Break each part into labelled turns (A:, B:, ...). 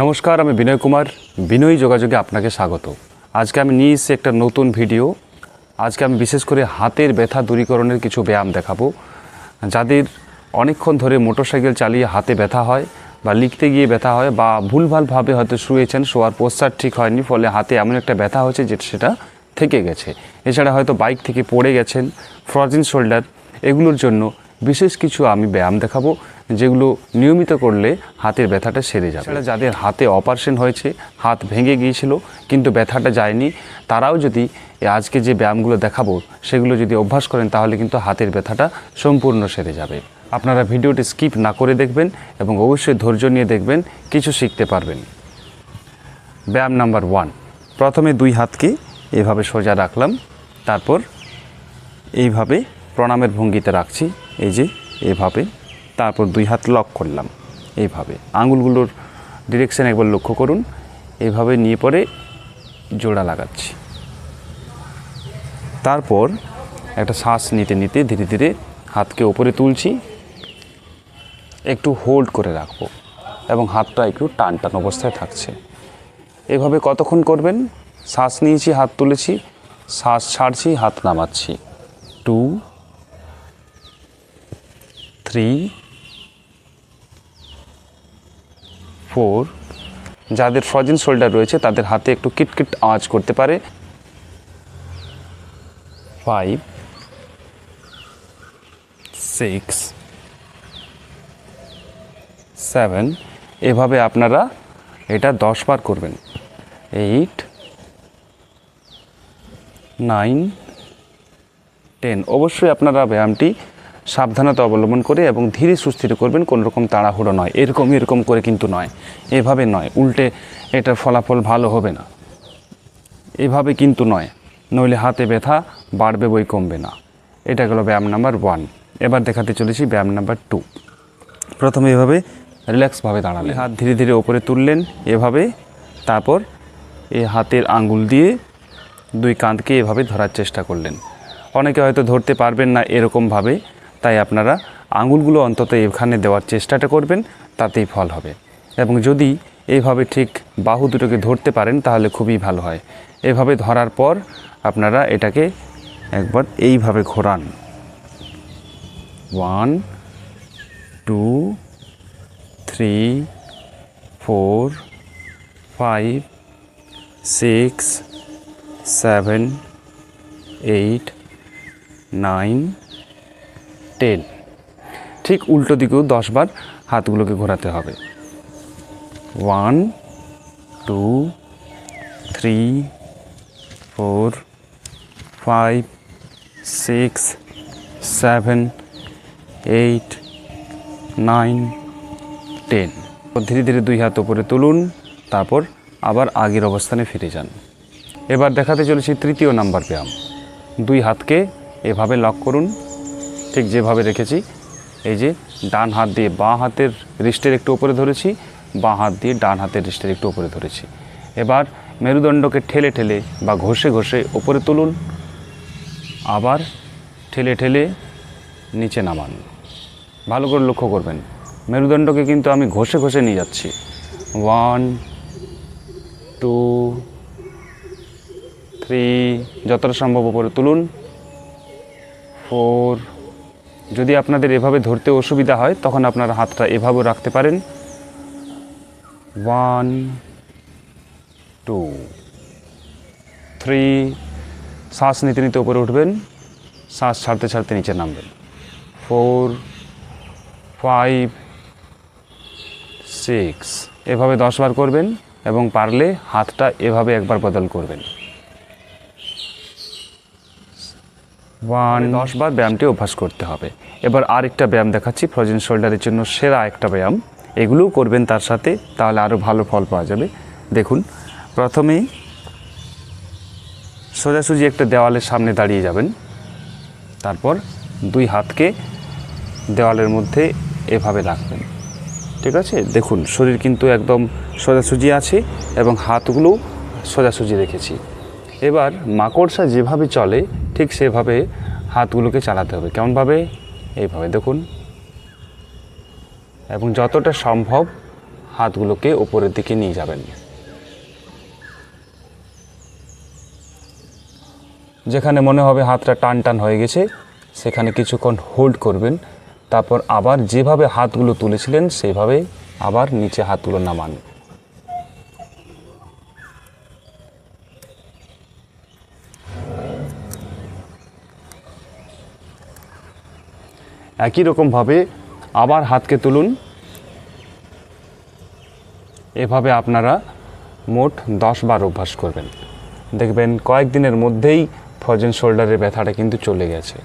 A: নমস্কার, আমি বিনয় কুমার। বিনয় যোগাযোগে আপনাকে স্বাগত। আজকে আমি নিয়ে এসেছি একটা নতুন ভিডিও। আজকে আমি বিশেষ করে হাতের ব্যথা দূরীকরণের কিছু ব্যায়াম দেখাবো। যাদের অনেকক্ষণ ধরে মোটরসাইকেল চালিয়ে হাতে ব্যথা হয় বা লিখতে গিয়ে ব্যথা হয় বা ভুলভালভাবে হয়তো শুয়েছেন, শোয়ার পোস্টার ঠিক হয়নি, ফলে হাতে এমন একটা ব্যথা হচ্ছে যেটা সেটা থেকে গেছে। এছাড়া হয়তো বাইক থেকে পড়ে গেছেন, ফ্রোজেন শোল্ডার, এগুলোর জন্য বিশেষ কিছু আমি ব্যায়াম দেখাবো যেগুলো নিয়মিত করলে হাতের ব্যথাটা সেরে যাবে। এছাড়া যাদের হাতে অপারেশন হয়েছে, হাত ভেঙে গিয়েছিল কিন্তু ব্যথাটা যায়নি, তারাও যদি আজকে যে ব্যায়ামগুলো দেখাবো সেগুলো যদি অভ্যাস করেন তাহলে কিন্তু হাতের ব্যথাটা সম্পূর্ণ সেরে যাবে। আপনারা ভিডিওটি স্কিপ না করে দেখবেন এবং অবশ্যই ধৈর্য নিয়ে দেখবেন, কিছু শিখতে পারবেন। ব্যায়াম নাম্বার 1, প্রথমে দুই হাতকে এভাবে সোজা রাখলাম, তারপর এইভাবে প্রণামের ভঙ্গিতে রাখছি, এই যে এভাবে, তারপর দুই হাত লক করলাম এইভাবে। আঙুলগুলোর ডিরেকশন একবার লক্ষ্য করুন, এইভাবে নিয়ে পরে জোড়া লাগাচ্ছি। তারপর একটা শ্বাস নিতে নিতে ধীরে ধীরে হাতকে ওপরে তুলছি, একটু হোল্ড করে রাখবো এবং হাতটা একটু টান টান অবস্থায় থাকছে। এভাবে কতক্ষণ করবেন? শ্বাস নিয়েছি, হাত তুলেছি, শ্বাস ছাড়ছি, হাত নামাচ্ছি। 2, 3, 4। যাদের ফ্রোজেন শোল্ডার রয়েছে তাদের হাতে একটু কিটকিট আওয়াজ করতে পারে। 5, 6, 7। এভাবে আপনারা এটা 10 বার করবেন। 8, 9, 10। অবশ্যই আপনারা ব্যায়ামটি সাবধানতা অবলম্বন করে এবং ধীরে সুস্থিরে করবেন, কোনো রকম তাড়াহুড়ো নয়, এরকম করে কিন্তু নয়, এভাবে নয়, উল্টে এটার ফলাফল ভালো হবে না। এভাবে কিন্তু নয়, নইলে হাতে ব্যথা বাড়বে বই কমবে না। এটা গেল ব্যায়াম নাম্বার 1। এবার দেখাতে চলেছি ব্যায়াম নাম্বার 2। প্রথমে এভাবে রিল্যাক্সভাবে দাঁড়ালেন, হাত ধীরে ধীরে ওপরে তুললেন এভাবে, তারপর এই হাতের আঙ্গুল দিয়ে দুই কাঁধকে এভাবে ধরার চেষ্টা করলেন। অনেকে হয়তো ধরতে পারবেন না এরকমভাবে, তাই আপনারা আঙুলগুলো অন্তত এখানে দেওয়ার চেষ্টাটা করবেন, তাতেই ফল হবে। এবং যদি এইভাবে ঠিক বাহু দুটোকে ধরতে পারেন তাহলে খুবই ভালো হয়। এভাবে ধরার পর আপনারা এটাকে একবার এইভাবে ঘোরান। 1, 2, 3, 4, 5, 6, 7, 8, 9, 10। ঠিক উল্টো দিকেও 10 বার হাতগুলোকে ঘোরাতে হবে। 1, 2, 3, 4, 5, 6, 7, 8, 9, 10। ধীরে ধীরে দুই হাত উপরে তুলুন, তারপর আবার আগের অবস্থানে ফিরে যান। এবার দেখাতে চলেছি তৃতীয় নাম্বার ব্যায়াম। দুই হাতকে এভাবে লক করুন, ঠিক যেভাবে রেখেছি। এই যে ডান হাত দিয়ে বাঁ হাতের রিস্টের একটু উপরে ধরেছি, বাঁ হাত দিয়ে ডান হাতের রিস্টের একটু উপরে ধরেছি। এবার মেরুদণ্ডকে ঠেলে ঠেলে বা ঘষে ঘষে উপরে তুলুন, আবার ঠেলে ঠেলে নিচে নামান। ভালো করে লক্ষ্য করবেন, মেরুদণ্ডকে কিন্তু আমি ঘষে ঘষে নিয়ে যাচ্ছি। 1, 2, 3, যতটা সম্ভব উপরে তুলুন। 4। যদি আপনাদের এভাবে ধরতে অসুবিধা হয় তখন আপনারা হাতটা এভাবেও রাখতে পারেন। 1, 2, 3। শ্বাস নিতে নিতে উপরে উঠবেন, শ্বাস ছাড়তে ছাড়তে নিচে নামবেন। 4, 5, 6। এভাবে 10 বার করবেন এবং পারলে হাতটা এভাবে একবার বদল করবেন। 10 বার ব্যায়ামটি অভ্যাস করতে হবে। এবার আরেকটা ব্যায়াম দেখাচ্ছি, ফ্রোজেন শোল্ডারের জন্য সেরা একটা ব্যায়াম। এগুলোও করবেন তার সাথে, তাহলে আরও ভালো ফল পাওয়া যাবে। দেখুন, প্রথমেই সোজাসুজি একটা দেওয়ালের সামনে দাঁড়িয়ে যাবেন, তারপর দুই হাতকে দেওয়ালের মধ্যে এভাবে রাখবেন। ঠিক আছে, দেখুন শরীর কিন্তু একদম সোজাসুজি আছে এবং হাতগুলো সোজাসুজি রেখেছি। এবার মাকড়সা যেভাবে চলে ঠিক সেভাবে হাতগুলোকে চালাতে হবে। কেমনভাবে? এইভাবে দেখুন, এবং যতটা সম্ভব হাতগুলোকে উপরের দিকে নিয়ে যাবেন। যেখানে মনে হবে হাতটা টান টান হয়ে গেছে সেখানে কিছুক্ষণ হোল্ড করবেন, তারপর আবার যেভাবে হাতগুলো তুলেছিলেন সেইভাবে আবার নিচে হাতগুলো নামান। একই রকমভাবে আবার হাতকে তুলুন। এভাবে আপনারা মোট 10 বার অভ্যাস করবেন, দেখবেন কয়েকদিনের মধ্যেই ফ্রোজেন শোল্ডারের ব্যথাটা কিন্তু চলে গেছে।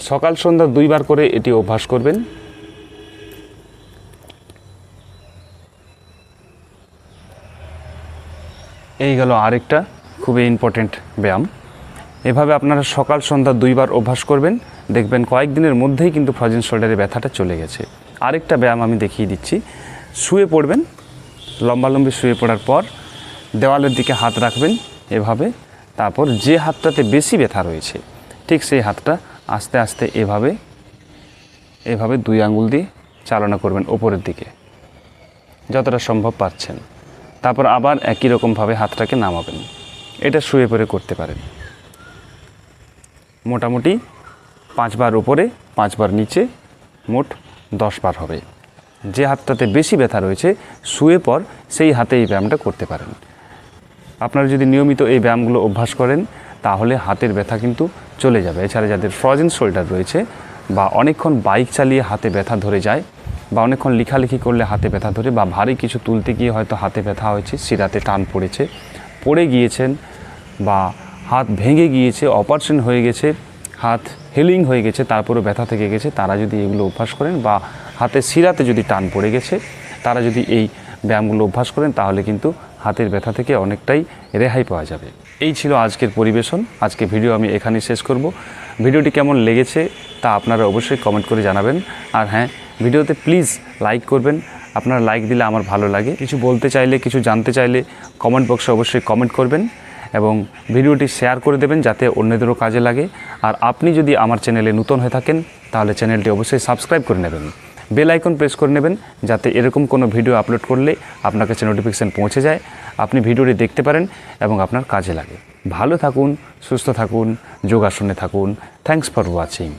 A: সকাল সন্ধ্যা 2 বার করে এটি অভ্যাস করবেন। এই গেল আরেকটা খুবই ইম্পর্টেন্ট ব্যায়াম। এভাবে আপনারা সকাল সন্ধ্যা 2 বার অভ্যাস করবেন, দেখবেন কয়েকদিনের মধ্যেই কিন্তু ফ্রোজেন শোল্ডারের ব্যথাটা চলে গেছে। আরেকটা ব্যায়াম আমি দেখিয়ে দিচ্ছি। শুয়ে পড়বেন, লম্বালম্বি শুয়ে পড়ার পর দেওয়ালের দিকে হাত রাখবেন এভাবে, তারপর যে হাতটাতে বেশি ব্যথা রয়েছে ঠিক সেই হাতটা আস্তে আস্তে এভাবে 2 আঙ্গুল দিয়ে চালনা করবেন ওপরের দিকে যতটা সম্ভব পারছেন। তারপর আবার একই রকমভাবে হাতটাকে নামাবেন। এটা শুয়ে পড়ে করতে পারেন। মোটামুটি 5 বার উপরে 5 বার নিচে, মোট 10 বার হবে। যে হাতটাতে বেশি ব্যথা রয়েছে শুয়ে পর সেই হাতে এই ব্যায়ামটা করতে পারেন। আপনারা যদি নিয়মিত এই ব্যায়ামগুলো অভ্যাস করেন তাহলে হাতের ব্যথা কিন্তু চলে যাবে। এছাড়া যাদের ফ্রোজেন শোল্ডার রয়েছে বা অনেকক্ষণ বাইক চালিয়ে হাতে ব্যথা ধরে যায় বা অনেকক্ষণ লেখালেখি করলে হাতে ব্যথা ধরে বা ভারী কিছু তুলতে গিয়ে হয়তো হাতে ব্যথা হয়েছে, শিরাতে টান পড়েছে, পড়ে গিয়েছেন বা হাত ভেঙে গিয়েছে, অপারেশন হয়ে গেছে, হাত হিলিং হয়ে গেছে তারপরেও ব্যথা থেকে গেছে, তারা যদি এগুলো অভ্যাস করেন বা হাতের শিরাতে যদি টান পড়ে গেছে তারা যদি এই ব্যায়ামগুলো অভ্যাস করেন তাহলে কিন্তু হাতের ব্যথা থেকে অনেকটাই রেহাই পাওয়া যাবে। এই ছিল আজকের পরিবেশন। আজকে ভিডিও আমি এখানেই শেষ করব। ভিডিওটি কেমন লেগেছে তা আপনারা অবশ্যই কমেন্ট করে জানাবেন। আর হ্যাঁ, ভিডিওতে প্লিজ লাইক করবেন। আপনারা লাইক দিলে আমার ভালো লাগে। কিছু বলতে চাইলে, কিছু জানতে চাইলে কমেন্ট বক্সে অবশ্যই কমেন্ট করবেন এবং ভিডিওটি শেয়ার করে দেবেন যাতে অন্যদেরও কাজে লাগে। আর আপনি যদি আমার চ্যানেলে নতুন হয়ে থাকেন তাহলে চ্যানেলটি অবশ্যই সাবস্ক্রাইব করে নেবেন, বেল আইকন প্রেস করে নেবেন যাতে এরকম কোনো ভিডিও আপলোড করলে আপনার কাছে নোটিফিকেশান পৌঁছে যায়, আপনি ভিডিওটি দেখতে পারেন এবং আপনার কাজে লাগে। ভালো থাকুন, সুস্থ থাকুন, যোগাসনে থাকুন। Thanks for watching.